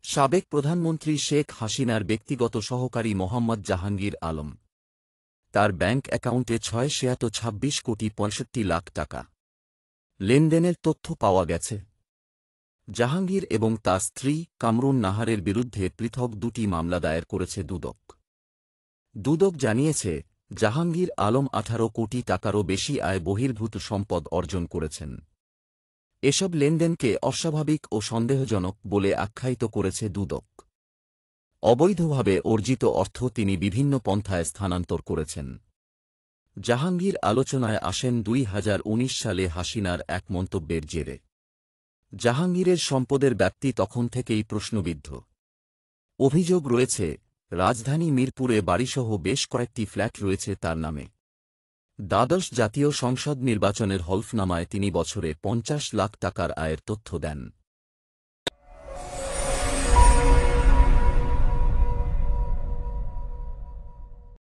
সাবেক প্রধানমন্ত্রী শেখ হাসিনার ব্যক্তিগত সহকারী মোহাম্মদ জাহাঙ্গীর আলম। তার ব্যাংক অ্যাকাউন্টে 26 কোটি 65 লাখ টাকা লেনদেনের তথ্য পাওয়া গেছে। জাহাঙ্গীর এবং তার স্ত্রী কামরুন নাহারের বিরুদ্ধে পৃথক দুটি মামলা দায়ের করেছে দুদক। দুদক জানিয়েছে, জাহাঙ্গীর আলম 18 কোটি টাকারও বেশি আয় বহির্ভূত সম্পদ অর্জন করেছেন। এসব লেনদেনকে অস্বাভাবিক ও সন্দেহজনক বলে আখ্যায়িত করেছে দুদক। অবৈধভাবে অর্জিত অর্থ তিনি বিভিন্ন পন্থায় স্থানান্তর করেছেন। জাহাঙ্গীর আলোচনায় আসেন 2019 সালে হাসিনার এক মন্তব্যের জেরে। জাহাঙ্গীরের সম্পদের ব্যাপ্তি তখন থেকেই প্রশ্নবিদ্ধ। অভিযোগ রয়েছে, রাজধানী মিরপুরে বাড়িসহ বেশ কয়েকটি ফ্ল্যাট রয়েছে তার নামে। দ্বাদশ জাতীয় সংসদ নির্বাচনের হলফনামায় তিনি বছরে 50 লাখ টাকার আয়ের তথ্য দেন।